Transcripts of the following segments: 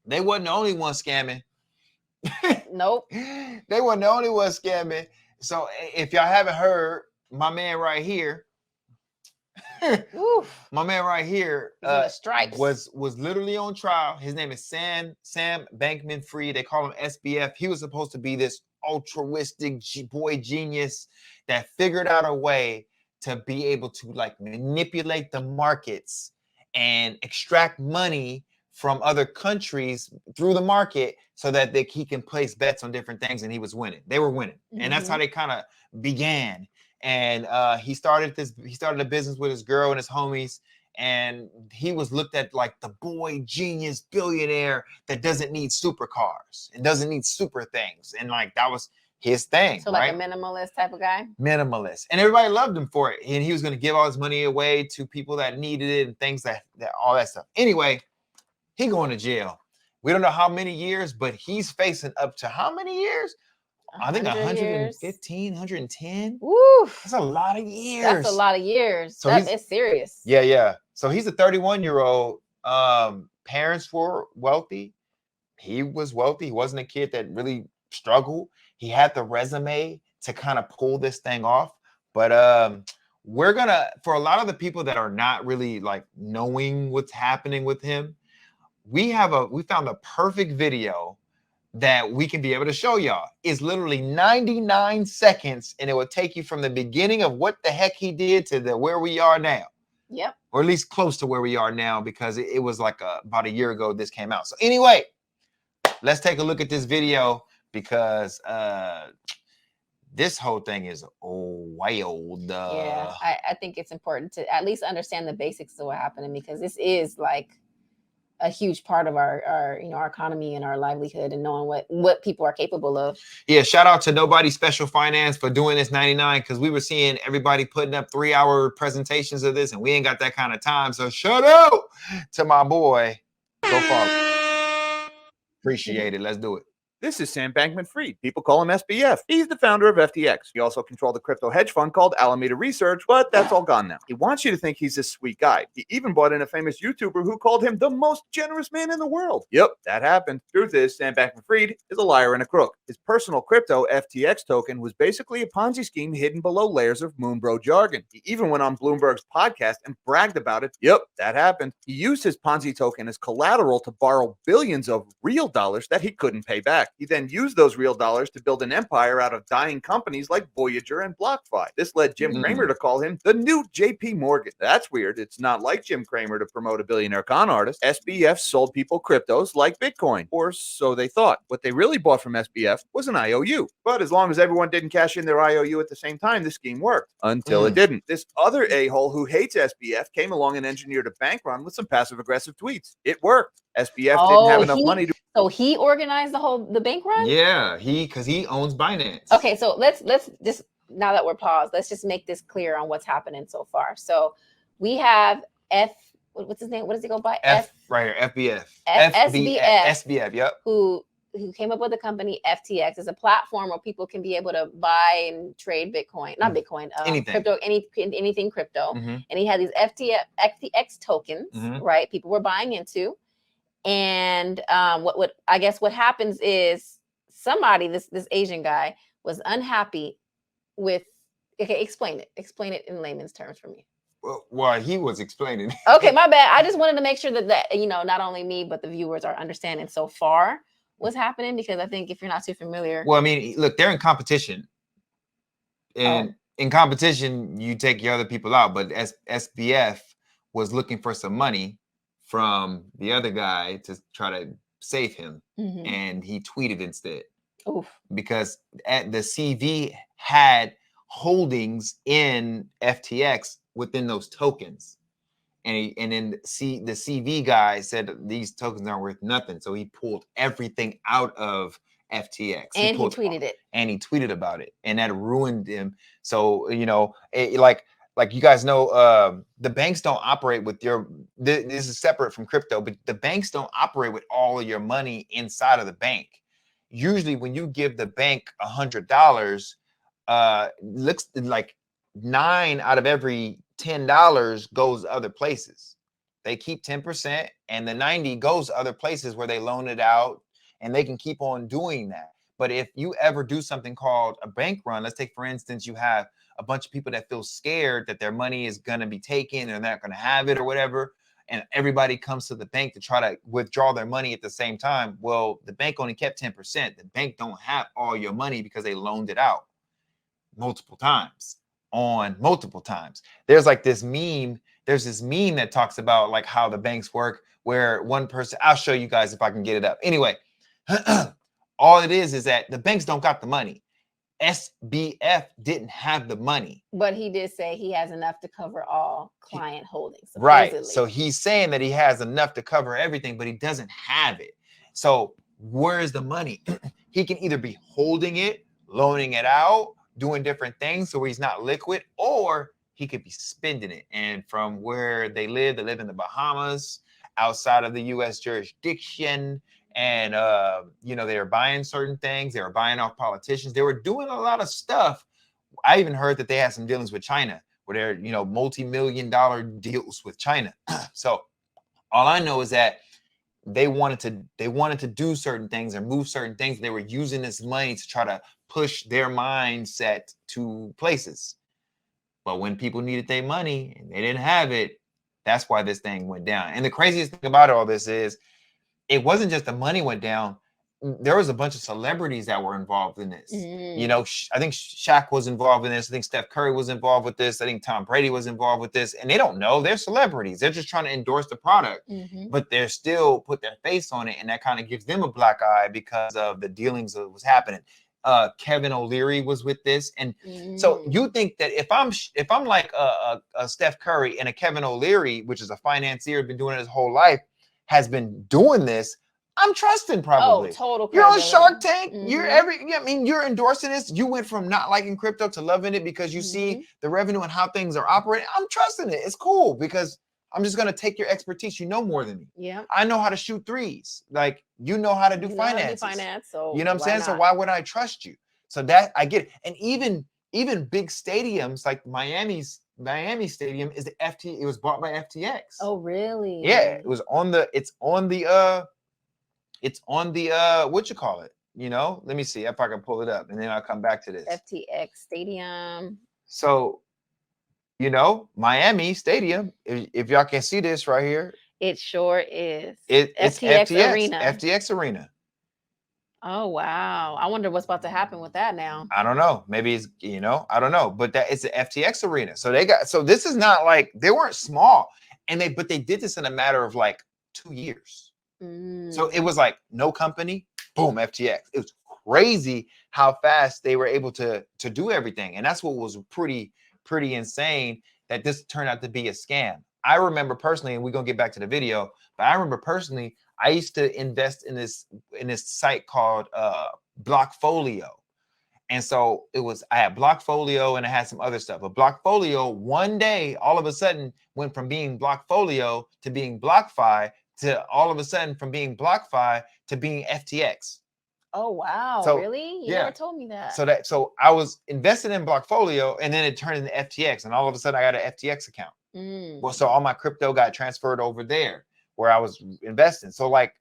they wasn't the only one scamming. Nope. They weren't the only one scamming. So if y'all haven't heard, my man right here, my man right here was literally on trial. His name is Sam Bankman-Fried. They call him SBF. He was supposed to be this altruistic boy genius that figured out a way to be able to like manipulate the markets and extract money from other countries through the market so that he can place bets on different things, and he was winning. They were winning. And that's how they kind of began. And he started a business with his girl and his homies, and he was looked at like the boy genius billionaire that doesn't need supercars and doesn't need super things. And like that was his thing. So like a minimalist type of guy? Minimalist. And everybody loved him for it. And he was going to give all his money away to people that needed it and things that all that stuff. Anyway, he going to jail. We don't know how many years, but he's facing up to how many years? I think 115, 110. Woo! That's a lot of years. That's a lot of years. So that is serious. Yeah, yeah. So he's a 31-year-old. Parents were wealthy. He was wealthy. He wasn't a kid that really struggled. He had the resume to kind of pull this thing off. But we're gonna, for a lot of the people that are not really like knowing what's happening with him, we found a perfect video that we can be able to show y'all. It's literally 99 seconds, and it will take you from the beginning of what the heck he did to where we are now. Yep. Or at least close to where we are now, because it was like about a year ago this came out. So anyway, let's take a look at this video, because this whole thing is wild. Yeah, I think it's important to at least understand the basics of what happened, because this is like a huge part of our economy and our livelihood, and knowing what people are capable of. Yeah, shout out to Nobody Special Finance for doing this 99, because we were seeing everybody putting up 3-hour presentations of this, and we ain't got that kind of time. So shout out to my boy. Go follow. Appreciate it. Let's do it. This is Sam Bankman-Fried. People call him SBF. He's the founder of FTX. He also controlled a crypto hedge fund called Alameda Research, but that's all gone now. He wants you to think he's this sweet guy. He even brought in a famous YouTuber who called him the most generous man in the world. Yep, that happened. Truth is, Sam Bankman-Fried is a liar and a crook. His personal crypto, FTX token, was basically a Ponzi scheme hidden below layers of Moonbro jargon. He even went on Bloomberg's podcast and bragged about it. Yep, that happened. He used his Ponzi token as collateral to borrow billions of real dollars that he couldn't pay back. He then used those real dollars to build an empire out of dying companies like Voyager and BlockFi. This led Jim Cramer to call him the new JP Morgan. That's weird. It's not like Jim Cramer to promote a billionaire con artist. SBF sold people cryptos like Bitcoin, or so they thought. What they really bought from SBF was an IOU. But as long as everyone didn't cash in their IOU at the same time, the scheme worked. Until it didn't. This other a-hole who hates SBF came along and engineered a bank run with some passive-aggressive tweets. It worked. SBF didn't have enough money to... So he organized the bank run? Yeah, because he owns Binance. Okay, so let's just, now that we're paused, let's just make this clear on what's happening so far. So we have what's his name? What does he go by? Right here, FBF. SBF. Yep. Who came up with the company FTX. It's a platform where people can be able to buy and trade Bitcoin, not Bitcoin, anything. Crypto, anything crypto. And he had these FTX tokens, right? People were buying into. And what I guess what happens is somebody, this Asian guy, was unhappy with. Okay, explain it in layman's terms for me. Well, he was explaining. Okay, my bad. I just wanted to make sure that not only me but the viewers are understanding so far what's happening, because I think if you're not too familiar. Well, I mean, look, they're in competition, and in competition, you take your other people out. But SBF was looking for some money from the other guy to try to save him, and he tweeted instead. Oof. Because the CV had holdings in FTX within those tokens, and then the CV guy said these tokens aren't worth nothing, so he pulled everything out of FTX, and he tweeted it, and he tweeted about it, and that ruined him. So like you guys know, the banks don't operate with this is separate from crypto, but the banks don't operate with all of your money inside of the bank. Usually when you give the bank $100, looks like 9 out of every $10 goes other places. they keep 10%, and the 90 goes to other places where they loan it out, and they can keep on doing that. But if you ever do something called a bank run, let's take, for instance, you have a bunch of people that feel scared that their money is going to be taken and they're not going to have it or whatever, and everybody comes to the bank to try to withdraw their money at the same time. Well, the bank only kept 10%. The bank don't have all your money because they loaned it out multiple times on multiple times. There's like this meme. There's this meme that talks about like how the banks work, where one person, I'll show you guys if I can get it up. Anyway, all it is that the banks don't got the money. SBF didn't have the money. But he did say he has enough to cover all client holdings. Supposedly. Right. So he's saying that he has enough to cover everything, but he doesn't have it. So where's the money? He can either be holding it, loaning it out, doing different things so he's not liquid, or he could be spending it. And from where they live in the Bahamas, outside of the U.S. jurisdiction. And, you know, they were buying certain things. They were buying off politicians. They were doing a lot of stuff. I even heard that they had some dealings with China where they're, you know, multi-million-dollar deals with China. So all I know is that they wanted to do certain things or move certain things. They were using this money to try to push their mindset to places. But when people needed their money and they didn't have it, that's why this thing went down. And the craziest thing about all this is it wasn't just the money went down. There was a bunch of celebrities that were involved in this. You know, I think Shaq was involved in this. I think Steph Curry was involved with this. I think Tom Brady was involved with this. And they don't know. They're celebrities. They're just trying to endorse the product. But they're still put their face on it. And that kind of gives them a black eye because of the dealings that was happening. Kevin O'Leary was with this. And so you think that if I'm like a Steph Curry and a Kevin O'Leary, which is a financier, been doing it his whole life, has been doing this, I'm trusting probably. Oh, total. You're on Shark Tank. I mean, you're endorsing this. You went from not liking crypto to loving it because you see the revenue and how things are operating. I'm trusting it. It's cool because I'm just going to take your expertise. You know more than me. Yeah. I know how to shoot threes. Like, you know how to do finance. So you know what I'm saying? So why would I trust you? So that I get it. And even big stadiums like Miami Stadium is the it was bought by FTX. Oh, really? Yeah, it's on the what you call it? You know, let me see if I can pull it up and then I'll come back to this. FTX Stadium. So, you know, Miami Stadium, if y'all can see this right here. It sure is. It's FTX Arena. FTX Arena. Oh, wow. I wonder what's about to happen with that now. I don't know. Maybe it's, you know, I don't know. But it's the FTX Arena. So this is not like, they weren't small. But they did this in a matter of like 2 years. So it was like no company, boom, FTX. It was crazy how fast they were able to do everything. And that's what was pretty insane, that this turned out to be a scam. I remember personally, and we're going to get back to the video, but I remember personally, I used to invest in this site called Blockfolio. And so I had Blockfolio and I had some other stuff. But Blockfolio one day, all of a sudden, went from being Blockfolio to being BlockFi to all of a sudden from being BlockFi to being FTX. Oh, wow. So, really? You never told me that. So I was invested in Blockfolio and then it turned into FTX. And all of a sudden I got an FTX account. Well, so all my crypto got transferred over there where I was investing. So like,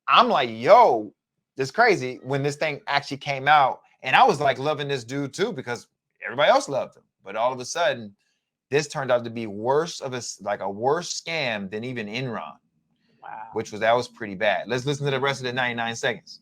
I'm like, yo, this is crazy when this thing actually came out. And I was like loving this dude too, because everybody else loved him. But all of a sudden, this turned out to be worse scam than even Enron. Wow. That was pretty bad. Let's listen to the rest of the 99 seconds.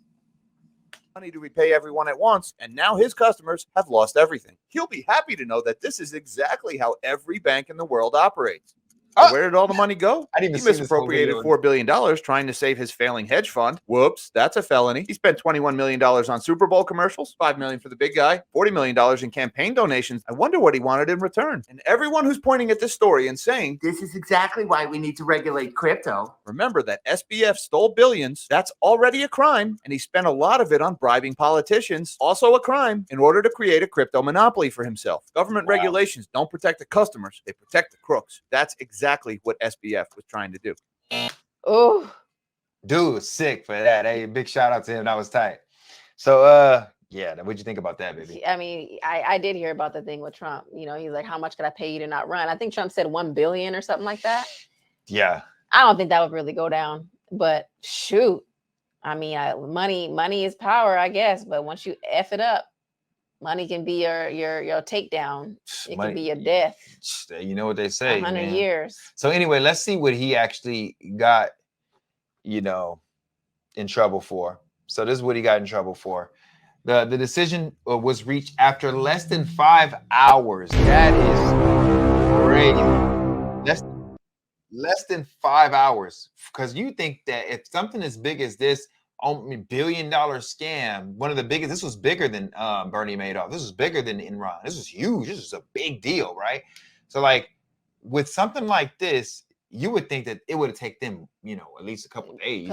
Money to repay everyone at once, and now his customers have lost everything. He'll be happy to know that this is exactly how every bank in the world operates. So where did all the money go? He misappropriated $4 billion trying to save his failing hedge fund. Whoops, that's a felony. He spent $21 million on Super Bowl commercials, $5 million for the big guy, $40 million in campaign donations. I wonder what he wanted in return. And everyone who's pointing at this story and saying, this is exactly why we need to regulate crypto. Remember that SBF stole billions. That's already a crime. And he spent a lot of it on bribing politicians. Also a crime, in order to create a crypto monopoly for himself. Government regulations don't protect the customers. They protect the crooks. That's exactly what SBF was trying to do. Oh, dude, sick for that. Hey, big shout out to him. That was tight. So, yeah, what'd you think about that, baby? I mean, I did hear about the thing with Trump. You know, he's like, how much could I pay you to not run? I think Trump said 1 billion or something like that. Yeah. I don't think that would really go down, but shoot. I mean, money is power, I guess. But once you F it up, money can be your takedown. It can be your death. You know what they say, 100 man. years. So anyway, let's see what he actually got, you know, in trouble for. So this is what he got in trouble for. The decision was reached after less than 5 hours. That is crazy. Less than 5 hours. Because you think that if something as big as this, $1 billion scam, one of the biggest, this was bigger than Bernie Madoff. This was bigger than Enron. This was huge. This was a big deal, right? So like with something like this, you would think that it would have taken them, you know, at least a couple days.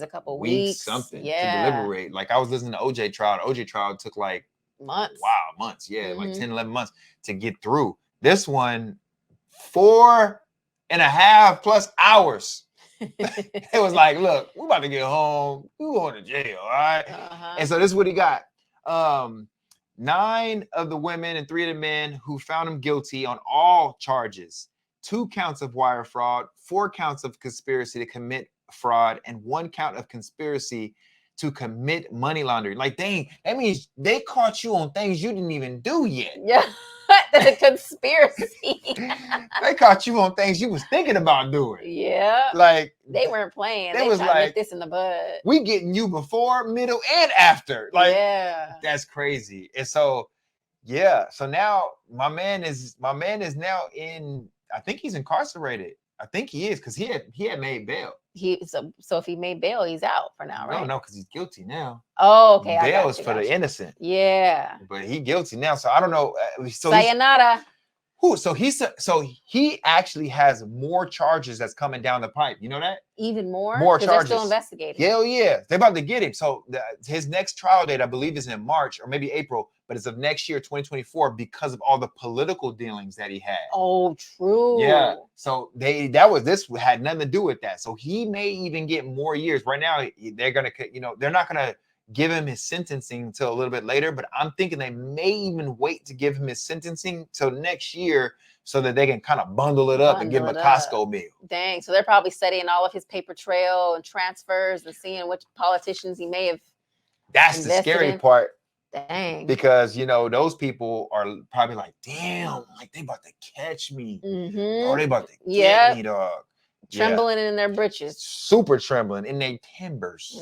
A couple weeks. Something to Yeah. deliberate. Like I was listening to OJ trial. The OJ trial took like months. Wow, months. Yeah, like 10, 11 months to get through. This one, 4.5 plus hours. It was like, look, we're about to get home. We're going to jail, all right? And so this is what he got. 9 of the women and 3 of the men who found him guilty on all charges. 2 counts of wire fraud, 4 counts of conspiracy to commit fraud, and 1 count of conspiracy to commit money laundering. Like, dang, that means they caught you on things you didn't even do yet. Yeah, the conspiracy. They caught you on things you was thinking about doing. Yeah. Like, they weren't playing. They was tried to like, nip this in the bud. We getting you before, middle, and after. Like, yeah. That's crazy. And so, yeah. So now my man is now in, I think he's incarcerated. I think he is, because he had made bail. So if he made bail, he's out for now, right? No, because he's guilty now. Oh, okay. Bail is for the innocent. Yeah. But he guilty now, so I don't know. So sayonara. So he actually has more charges that's coming down the pipe. You know that? Even more? More charges. They're still investigating. Hell yeah. They're about to get him. So his next trial date, I believe, is in March or maybe April, but it's of next year, 2024, because of all the political dealings that he had. Oh, true. Yeah. So this had nothing to do with that. So he may even get more years. Right now, they're gonna, they're not gonna give him his sentencing until a little bit later, but I'm thinking they may even wait to give him his sentencing till next year so that they can kind of bundle it up and give him a Costco meal. Dang. So they're probably studying all of his paper trail and transfers and seeing which politicians he may have. That's the scary part. Dang. Because, those people are probably like, damn, like they about to catch me. Oh, they about to get me, dog. Trembling in their britches. Super trembling in their timbers.